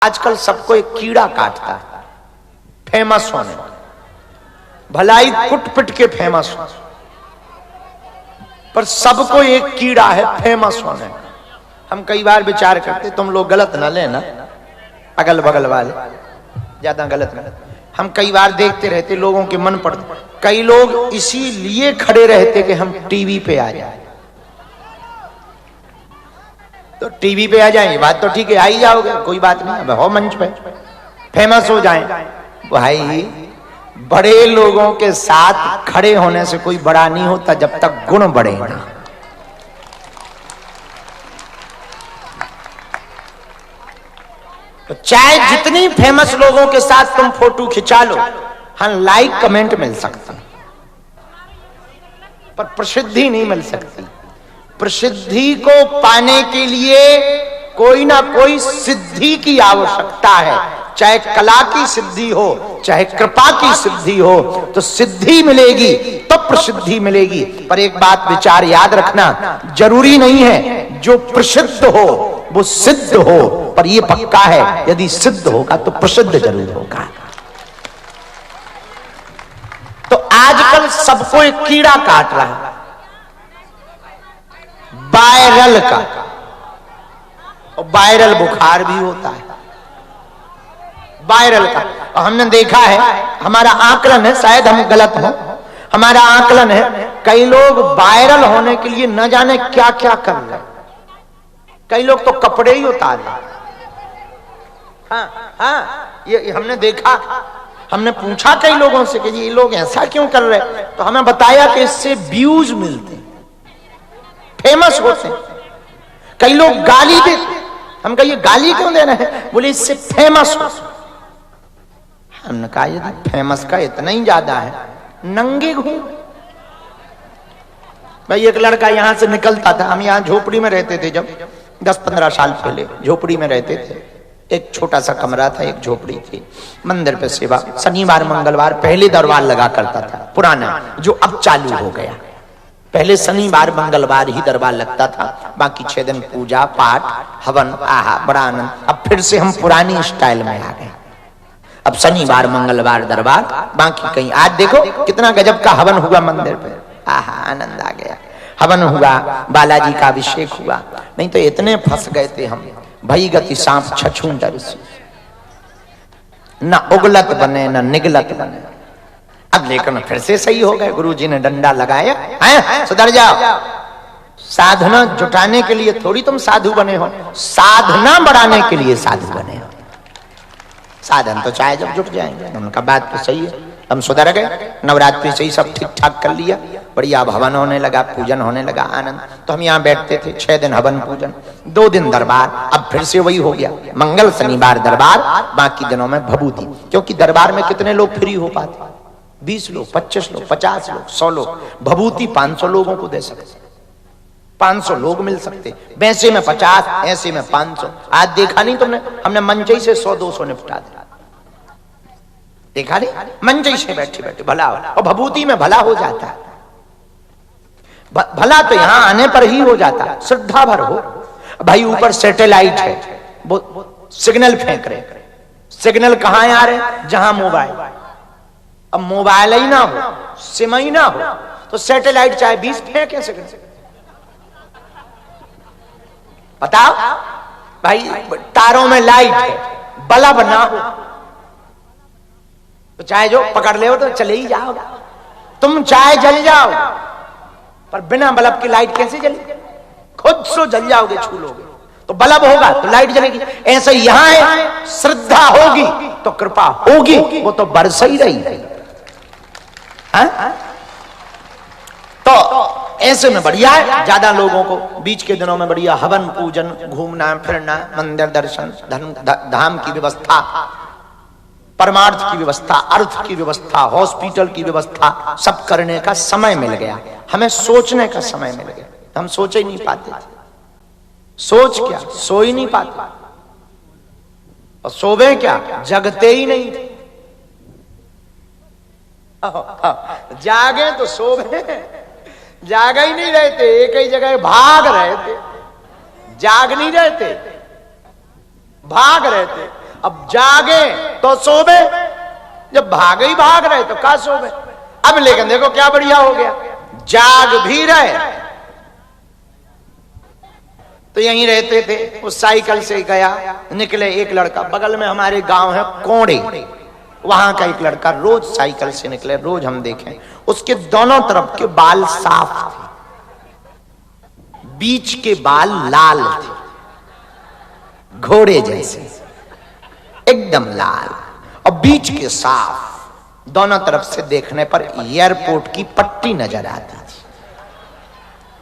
आजकल सबको एक कीड़ा काटता है फेमस होने, भलाई कुट पिट के फेमस हो, पर सबको एक कीड़ा है फेमस होने। हम कई बार विचार करते, तुम लोग गलत ना लेना, अगल बगल वाले ज्यादा गलत ना। हम कई बार देखते रहते, लोगों के मन पड़ते, कई लोग इसीलिए खड़े रहते कि हम टीवी पे आ जाए। तो टीवी पे आ जाएंगे, बात तो ठीक है, आ ही जाओगे, कोई बात नहीं, अब हो मंच पे फेमस हो जाएं। भाई बड़े लोगों के साथ खड़े होने से कोई बड़ा नहीं होता जब तक गुण बढ़े ना। तो चाहे जितनी फेमस लोगों के साथ तुम फोटो खिंचा लो, हाँ लाइक कमेंट मिल सकता, पर प्रसिद्धि नहीं मिल सकती। प्रसिद्धि को पाने के लिए कोई ना कोई सिद्धि की आवश्यकता है, चाहे कला की सिद्धि हो, चाहे कृपा की सिद्धि हो, तो सिद्धि मिलेगी तो प्रसिद्धि मिलेगी। पर एक बात विचार याद रखना, जरूरी नहीं है जो प्रसिद्ध हो वो सिद्ध हो, पर यह पक्का है यदि सिद्ध होगा तो प्रसिद्ध जरूर होगा। तो आजकल सबको एक कीड़ा काट रहा है, वायरल का, और वायरल बुखार भी होता है वायरल का। और हमने देखा है, हमारा आकलन है, शायद हम गलत हो, हमारा आकलन है, कई लोग वायरल होने के लिए न जाने क्या क्या कर रहे हैं। कई लोग तो कपड़े ही उतार रहे। हाँ, ये हमने देखा, हमने पूछा कई लोगों से कि ये लोग ऐसा क्यों कर रहे हैं, तो हमें बताया कि इससे व्यूज मिलते, फेमस होते हैं। कई लोग गाली देते, हम कहिए गाली क्यों दे रहे हैं, बोले इससे फेमस हो। हमने कहा यदि फेमस का इतना ही ज्यादा है, नंगे घूम। भाई एक लड़का यहां से निकलता था, हम यहां झोपड़ी में रहते थे, जब 10-15 साल पहले झोपड़ी में रहते थे, एक छोटा सा कमरा था, एक झोपड़ी थी, मंदिर पे सेवा, शनिवार मंगलवार पहले दरबार लगा करता था पुराना, जो अब चालू हो गया। पहले शनिवार मंगलवार ही दरबार लगता था, बाकी 6 दिन पूजा पाठ हवन, आहा बड़ा आनंद। अब फिर से हम पुरानी स्टाइल में आ गए, अब शनिवार मंगलवार दरबार, बाकी कहीं। आज देखो कितना गजब का हवन हुआ मंदिर पे, आहा आनंद आ गया। हवन हुआ, बालाजी का अभिषेक हुआ, नहीं तो इतने फंस गए थे हम, भई गति सांप छछूंदर से, न उगलत बने न निगलत बने। अब लेकिन फिर से सही हो गए, गुरुजी ने डंडा लगाया, सुधर जाओ। साधना जुटाने के लिए थोड़ी तुम साधु बने हो, साधना बढ़ाने के लिए साधु बने हो। साधन तो चाहे जब जुट जाएंगे। उनका बात तो सही है, हम सुधर गए, नवरात्रि से ही सब ठीक ठाक कर लिया, बढ़िया हवन होने लगा, पूजन होने लगा, आनंद। तो हम यहाँ बैठते थे, 6 दिन हवन पूजन, 2 दिन दरबार। अब फिर से वही हो गया, मंगल शनिवार दरबार, बाकी दिनों में भभूति। क्योंकि दरबार में कितने लोग फ्री हो पाते, 20 लोग, 25 लोग, 50 लोग, 100 लोग। भभूति 500 लोगों को दे सकते, 500 लोग मिल सकते, वैसे में 50, ऐसे में 500। आज देखा नहीं तुमने, हमने मंचई से 100-200 निपटा दिया, देखा नहीं, मंचई से बैठे बैठे भला हो। और भभूति में भला हो जाता है, भला तो यहां आने पर ही हो जाता है, श्रद्धा भर हो। भाई ऊपर सैटेलाइट है, वो सिग्नल फेंक रहे, सिग्नल कहां आ रहे, जहां मोबाइल। अब मोबाइल ही ना हो, सिम ही ना हो, तो सैटेलाइट चाहे 20 फेंके सिग्नल। बताओ भाई, तारों में लाइट है, बल्ब ना हो तो चाहे जो पकड़ ले हो तो चले ही जाओ, तुम चाहे जल जाओ, पर बिना बल्ब की लाइट कैसे जलेगी, खुद से जल जाओगे, छू लोगे तो बल्ब होगा तो लाइट जलेगी। ऐसे यहां है, श्रद्धा होगी तो कृपा होगी, वो तो बरस ही रही है। तो ऐसे में बढ़िया है, ज्यादा लोगों को बीच के दिनों में बढ़िया हवन पूजन, घूमना फिरना, मंदिर दर्शन, धर्म धाम की व्यवस्था, परमार्थ की व्यवस्था, अर्थ की व्यवस्था, हॉस्पिटल की व्यवस्था, सब करने का समय मिल गया। हमें सोचने का समय मिल गया, हम सोच ही नहीं पाते थे। सोच क्या, सो ही नहीं पाते, और सोवे क्या, जगते ही नहीं थे। जागे तो सोवे, जागा ही नहीं रहते, एक ही जगह भाग रहे थे, जाग नहीं रहते, भाग रहे थे। अब जागे तो सोबे, जब भागे ही भाग रहे तो का सोबे। अब लेकिन देखो क्या बढ़िया हो गया, जाग भी रहे। तो यहीं रहते थे, उस साइकिल से गया, निकले एक लड़का, बगल में हमारे गांव है कोड़े, वहां का एक लड़का रोज साइकिल से निकले, रोज हम देखें उसके दोनों तरफ के बाल साफ थे, बीच के बाल लाल थे, घोड़े जैसे एकदम लाल, और बीच के साफ, दोनों तरफ से देखने पर एयरपोर्ट की पट्टी नजर आती थी,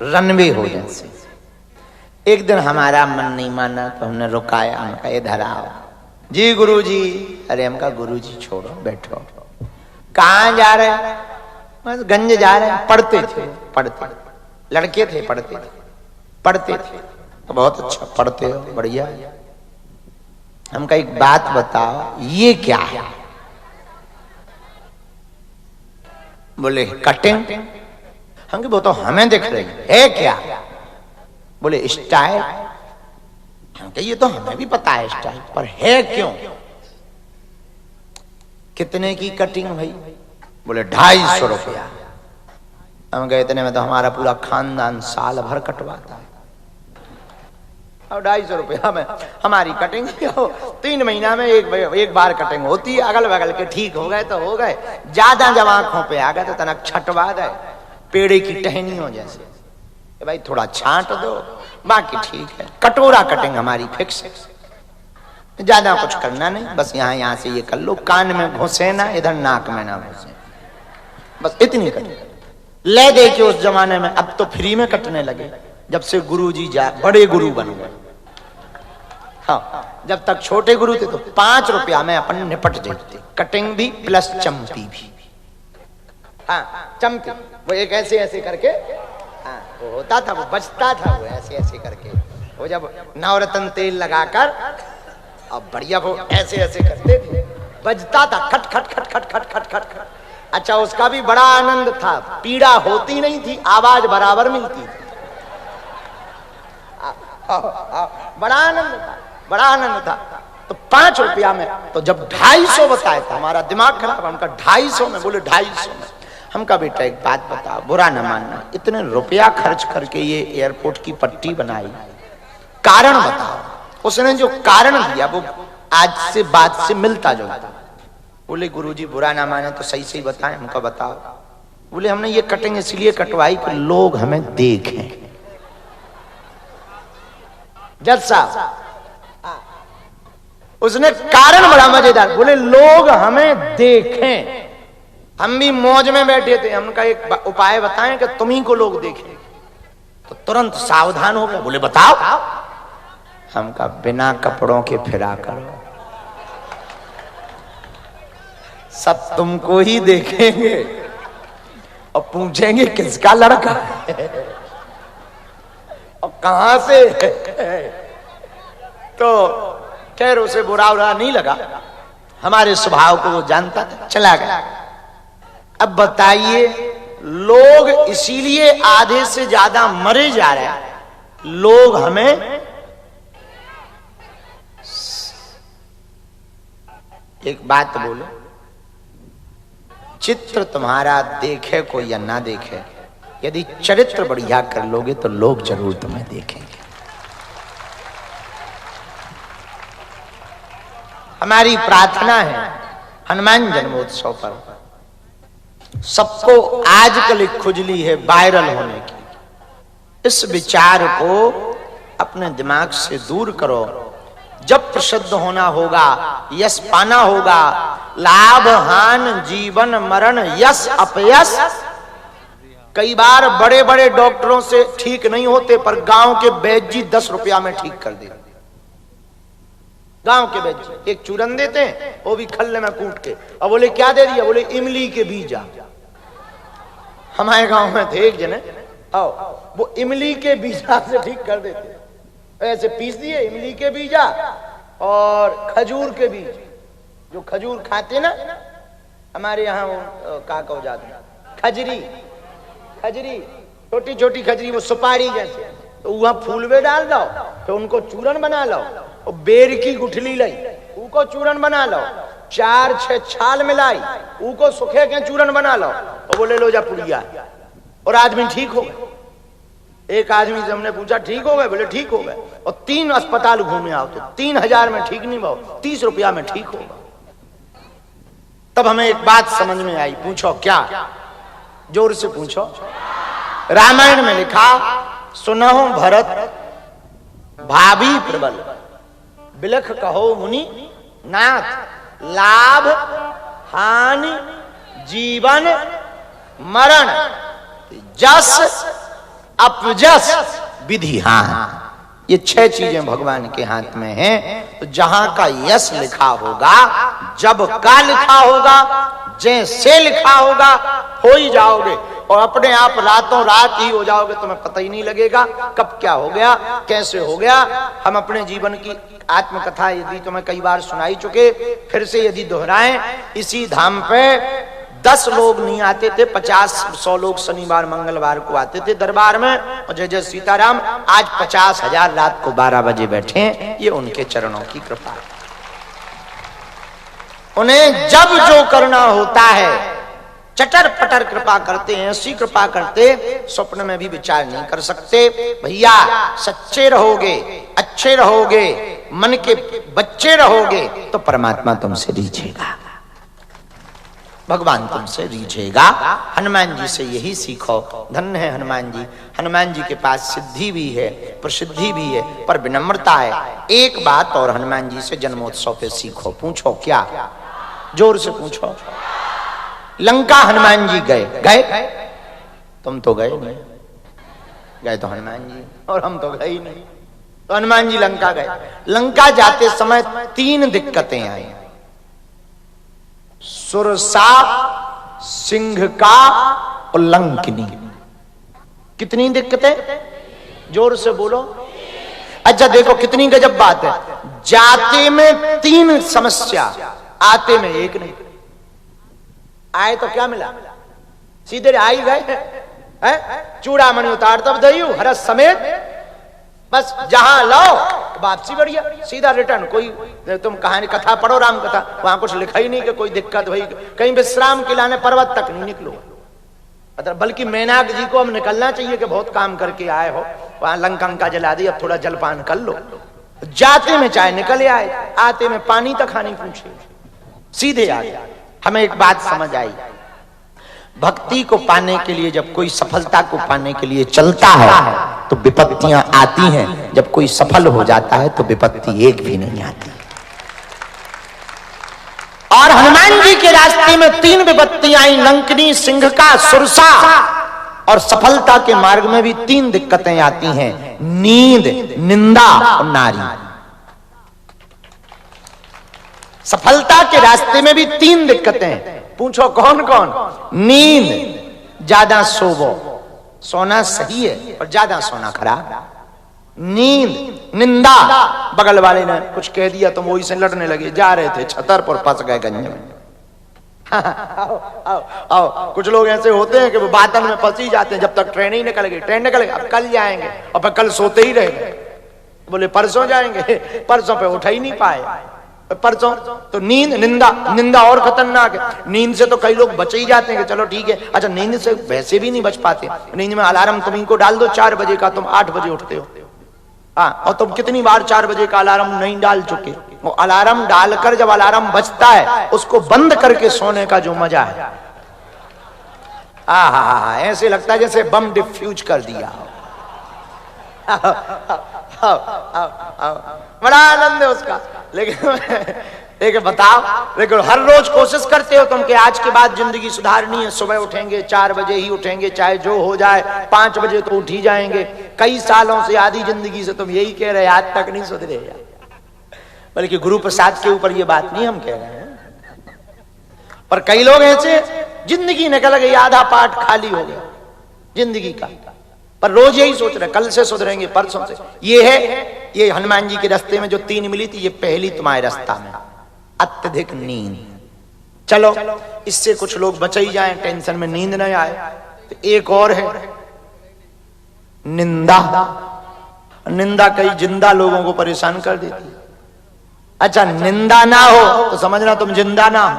रनवे हो जैसे। एक दिन हमारा मन नहीं माना तो हमने रुकाया, हमका इधर आओ जी गुरुजी। अरे हमका गुरुजी छोड़ो, बैठो। कहां जा रहे हैं? बस गंज जा रहे हैं। पढ़ते थे, पढ़ते लड़के थे, पढ़ते थे। तो बहुत अच्छा पढ़ते हो, बढ़िया। हमका एक बात बताओ, ये क्या है? बोले कटिंग। हम वो तो हमें दिख रही है, क्या? बोले स्टाइल। हम कहे ये तो हमें भी पता है स्टाइल, पर है क्यों? कितने की कटिंग भाई? बोले 250 रुपया। हम कहे इतने में तो हमारा पूरा खानदान साल भर कटवाता है। और 250 रुपया में हमारी कटिंग 3 महीना में एक बार कटिंग होती है। अगल बगल के ठीक हो गए तो हो गए, ज्यादा जब आंखों पे आ गए तो तनक छटवा दे, पेड़े की टहनियों जैसे। भाई थोड़ा छांट दो, बाकी ठीक है। कटोरा कटिंग हमारी फिक्स है, ज्यादा कुछ करना नहीं, बस यहाँ से ये कर लो, कान में घुसे ना, इधर नाक में ना घुसे, बस इतनी कटिंग। ले दे के उस जमाने में, अब तो फ्री में कटने लगे, जब से गुरुजी बड़े गुरु बन गए। हाँ, जब तक छोटे गुरु थे तो 5 रुपया में अपन निपट जाते, कटिंग भी प्लस चंपी भी। हाँ, चंपी वो एक ऐसे ऐसे करके, हाँ वो होता था, वो बचता था, वो ऐसे ऐसे करके, वो जब नवरत्न तेल लगाकर अब बढ़िया वो ऐसे ऐसे करते थे, बजता था खट खट खट खट खट खट खट खट। अच्छा, उसका भी बड़ा आनंद था, पीड़ा होती नहीं थी, आवाज बराबर मिलती थी। बड़ा आनंद था, बड़ा आनंद था। तो 5 रुपया में, तो जब 250 बताया था, हमारा दिमाग खराब, हमका 250 में। बोले 250 में। हमका बेटा एक बात बता, बुरा न मानना, इतने रुपया खर्च करके ये एयरपोर्ट की पट्टी बनाई, कारण बताओ। उसने जो कारण दिया वो आज से बात से मिलता जुलता। बोले गुरुजी बुरा ना माने तो सही सही बताएं। हमका बताओ। बोले हमने ये कटिंग इसलिए कटवाई कि लोग हमें देखें। जज साहब, उसने कारण बड़ा मजेदार, बोले लोग हमें देखें। हम भी मौज में बैठे थे, हमका एक उपाय बताएं कि तुम्ही को लोग देखें। तो तुरंत सावधान हो गए, बोले बताओ। हमका बिना कपड़ों के फिरा करो, सब तुमको ही देखेंगे और पूछेंगे किसका लड़का है और कहां से है। तो खैर उसे बुरा नहीं लगा, हमारे स्वभाव को वो जानता था, चला गया। अब बताइए, लोग इसीलिए आधे से ज्यादा मरे जा रहे हैं, लोग हमें। एक बात बोलो, चित्र तुम्हारा देखे कोई या ना देखे, यदि चरित्र बढ़िया कर लोगे तो लोग जरूर तुम्हें देखेंगे। हमारी प्रार्थना है हनुमान जन्मोत्सव पर सबको आजकल एक खुजली है वायरल होने की, इस विचार को अपने दिमाग से दूर करो। जब प्रसिद्ध होना होगा, यश पाना होगा, लाभ हान जीवन मरण यश अपयश। कई बार बड़े बड़े डॉक्टरों से ठीक नहीं होते, पर गांव के वैद्य जी 10 रुपया में ठीक कर देते। गांव के वैद्य एक चूरन देते हैं, वो भी खल्ले में कूट के, और बोले क्या दे दिया? बोले इमली के बीजा। हमारे गांव में थे एक जने, आओ वो इमली के बीजा से ठीक कर देते, ऐसे पीस दिए इमली के बीजा और खजूर के बीज, जो खजूर खाते ना हमारे यहाँ, वो का हो जाते, खजरी, खजरी छोटी छोटी खजरी, वो सुपारी जैसे, तो वहां फूलवे डाल दो, तो उनको चूरन बना लो, और बेर की गुठली लाई, ऊको चूरन बना लो, 4-6 छाल मिलाई, ऊको सुखे के चूरन बना लो और बोले लो जा पुड़िया, और आदमी ठीक हो गए। एक आदमी से हमने पूछा ठीक हो गए? बोले ठीक हो गए। और 3 अस्पताल घूमे आओ तो 3000 में ठीक नहीं भाव, 30 रुपया में ठीक होगा। तब हमें एक बात समझ में आई। पूछो क्या? जोर से पूछो। रामायण में लिखा, सुनहु भरत भाभी प्रबल, बिलख कहो मुनि नाथ, लाभ हानि जीवन मरण, जस अपजस विधि हानि। ये 6 चीजें भगवान के हाथ में हैं। तो जहां का यश लिखा होगा, जब का लिखा होगा, जैसे लिखा होगा, हो ही जाओगे। और अपने आप रातों रात ही हो जाओगे, तुम्हें पता ही नहीं लगेगा कब क्या हो गया, कैसे हो गया। हम अपने जीवन की आत्मकथा यदि तुम्हें कई बार सुनाई चुके, फिर से यदि दोहराएं, इसी धाम पे 10 लोग नहीं आते थे, 50-100 लोग शनिवार मंगलवार को आते थे दरबार में। और जय जय सीताराम, आज 50,000 रात को 12 बजे बैठे हैं। ये उनके चरणों की कृपा है। उन्हें जब जो करना होता है चटर पटर कृपा करते हैं, ऐसी कृपा करते स्वप्न में भी विचार नहीं कर सकते। भैया सच्चे रहोगे, अच्छे रहोगे, मन के बच्चे रहोगे तो परमात्मा तुमसे रीझेगा, भगवान तुमसे रीझेगा। हनुमान जी से यही सीखो। धन्य है हनुमान जी। हनुमान जी के पास सिद्धि भी है, प्रसिद्धि भी है, पर विनम्रता है। एक बात और हनुमान जी से जन्मोत्सव पे सीखो। पूछो क्या? जोर से पूछो। लंका हनुमान जी गए? तुम तो गए नहीं, गए तो हनुमान जी, और हम तो गए ही नहीं। तो हनुमान जी लंका गए। लंका जाते समय 3 दिक्कतें आई। सुरसा, सिंह का और लंकिनी। कितनी दिक्कतें? जोर से बोलो। अच्छा देखो कितनी गजब बात है। जाते में 3 समस्या, आते में 1 नहीं। आए तो क्या मिला? सीधे आई गए, चूड़ामणि उतार तब दयु हरस समेत, बस जहां लाओ वापसी बढ़िया, सीधा रिटर्न। कोई तुम कहानी कथा पढ़ो, राम कथा, वहां कुछ लिखा ही नहीं कि कोई दिक्कत हुई, कहीं विश्राम के लाने पर्वत तक नहीं निकलो। मतलब बल्कि मेनाक जी को अब निकलना चाहिए कि बहुत काम करके आए हो, वहां लंका जला दी, अब थोड़ा जलपान कर लो। जाते में चाहे निकल आए, आते में पानी तक हानि पूछे, सीधे आ गया। हमें एक बात समझ आई, भक्ति को पाने के लिए जब कोई सफलता को पाने के लिए चलता है तो विपत्तियां आती हैं, जब कोई सफल हो जाता है तो विपत्ति एक भी नहीं आती। और हनुमान जी के रास्ते में 3 विपत्तियां आई, लंकिनी, सिंह का, सुरसा। और सफलता के मार्ग में भी 3 दिक्कतें आती हैं, नींद, निंदा और नारी। सफलता के रास्ते में भी 3 दिक्कतें। पूछो कौन कौन? नींद, ज्यादा सोवो, सोना सही है पर ज्यादा सोना खराब। नींद, निंदा, बगल वाले ने कुछ कह दिया तो वही से लड़ने लगे, जा रहे थे छतर पर फंस गए गंज में। आओ, आओ, आओ। कुछ लोग ऐसे होते हैं कि वो बादल में फंस ही जाते हैं, जब तक ट्रेन ही निकल गई, ट्रेन निकल गई, अब कल जाएंगे, और फिर कल सोते ही रहे, बोले परसों जाएंगे, परसों पे उठ ही नहीं पाए, परसों। तो नींद, निंदा, निंदा और खतरनाक है। नींद से तो कई लोग बच ही जाते हैं कि चलो ठीक है। अच्छा नींद से वैसे भी नहीं बच पाते। नींद में अलार्म तुम इनको डाल दो 4 बजे का, तुम 8 बजे उठते हो। हाँ, और तुम कितनी बार 4 बजे का अलार्म नहीं डाल चुके? वो अलार्म डालकर जब अलार्म बजता है उसको बंद करके सोने का जो मजा है, हा, ऐसे लगता है जैसे बम डिफ्यूज कर दिया। बड़ा आनंद है उसका। लेकिन बताओ, लेकिन हर रोज कोशिश करते हो तुम कि आज के बाद जिंदगी सुधारनी है, सुबह उठेंगे 4 बजे ही उठेंगे, चाहे जो हो जाए, 5 बजे तो उठ ही जाएंगे। कई सालों से, आधी जिंदगी से तुम यही कह रहे, आज तक नहीं सुधरे। बल्कि गुरु प्रसाद के ऊपर ये बात नहीं हम कह रहे हैं, पर कई लोग ऐसे जिंदगी निकल गई, आधा पाठ खाली हो गया जिंदगी का, पर रोज यही सोच रहे कल से सुधरेंगे, परसों से। ये हनुमान जी के रास्ते में जो 3 मिली थी, ये पहली तुम्हारे रास्ता में, अत्यधिक नींद। चलो इससे कुछ लोग बच ही जाएं, टेंशन में नींद नहीं आए। तो एक और है निंदा। निंदा कई जिंदा लोगों को परेशान कर देती है। अच्छा, निंदा ना हो तो समझना तुम जिंदा ना हो।